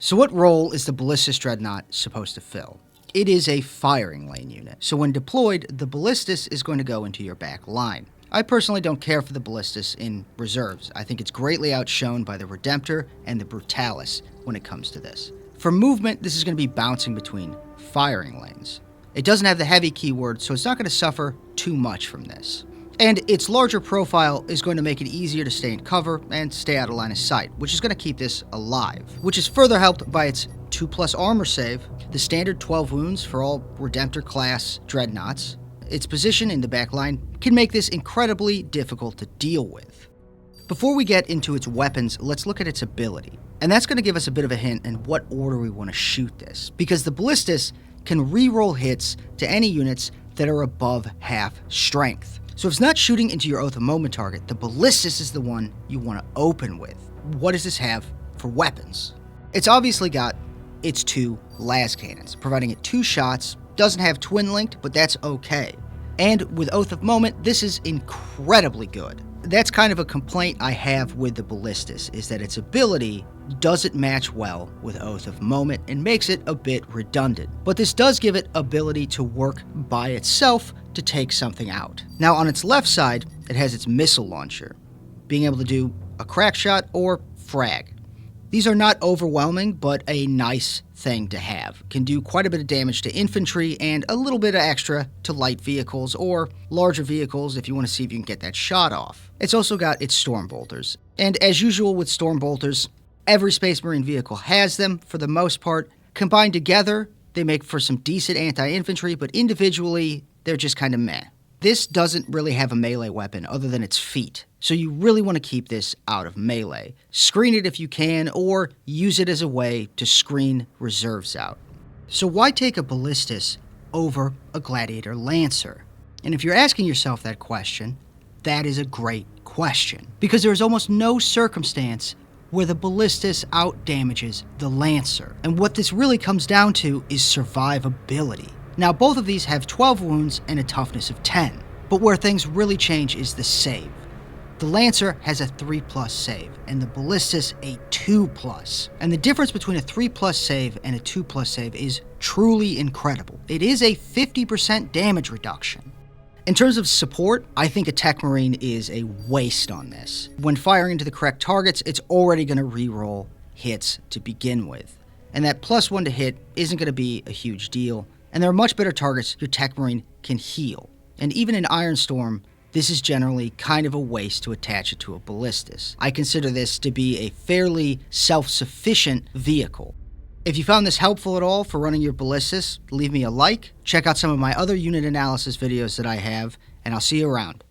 So what role is the Ballistus Dreadnought supposed to fill? It is a firing lane unit, so when deployed, the Ballistus is going to go into your back line. I personally don't care for the Ballistus in reserves. I think it's greatly outshone by the Redemptor and the Brutalis when it comes to this. For movement, this is going to be bouncing between firing lanes. It doesn't have the heavy keyword, so it's not going to suffer too much from this. And its larger profile is going to make it easier to stay in cover and stay out of line of sight, which is going to keep this alive, which is further helped by its 2+ armor save, the standard 12 wounds for all Redemptor class Dreadnoughts. Its position in the back line can make this incredibly difficult to deal with. Before we get into its weapons, let's look at its ability. And that's going to give us a bit of a hint in what order we want to shoot this, because the Ballistus can re-roll hits to any units that are above half strength. So if it's not shooting into your Oath of Moment target, the Ballistus is the one you want to open with. What does this have for weapons? It's obviously got its 2 las cannons, providing it 2 shots. Doesn't have twin linked, but that's okay. And with Oath of Moment, this is incredibly good. That's kind of a complaint I have with the Ballistus, is that its ability doesn't match well with Oath of Moment and makes it a bit redundant. But this does give it ability to work by itself to take something out. Now on its left side, it has its missile launcher, being able to do a crack shot or frag. These are not overwhelming, but a nice thing to have. Can do quite a bit of damage to infantry and a little bit of extra to light vehicles or larger vehicles if you want to see if you can get that shot off. It's also got its storm bolters. And as usual with storm bolters, every Space Marine vehicle has them for the most part. Combined together, they make for some decent anti-infantry, but individually, they're just kind of meh. This doesn't really have a melee weapon other than its feet, so you really want to keep this out of melee. Screen it if you can, or use it as a way to screen reserves out. So why take a Ballistus over a Gladiator Lancer? And if you're asking yourself that question, that is a great question, because there is almost no circumstance where the Ballistus outdamages the Lancer. And what this really comes down to is survivability. Now, both of these have 12 wounds and a toughness of 10, but where things really change is the save. The Lancer has a 3+ save, and the Ballistus a 2+. And the difference between a 3+ save and a 2+ save is truly incredible. It is a 50% damage reduction. In terms of support, I think a Tech Marine is a waste on this. When firing into the correct targets, it's already going to re-roll hits to begin with. And that +1 to hit isn't going to be a huge deal. And there are much better targets your Tech Marine can heal. And even in Iron Storm, this is generally kind of a waste to attach it to a Ballistus. I consider this to be a fairly self-sufficient vehicle. If you found this helpful at all for running your Ballistus, leave me a like, check out some of my other unit analysis videos that I have, and I'll see you around.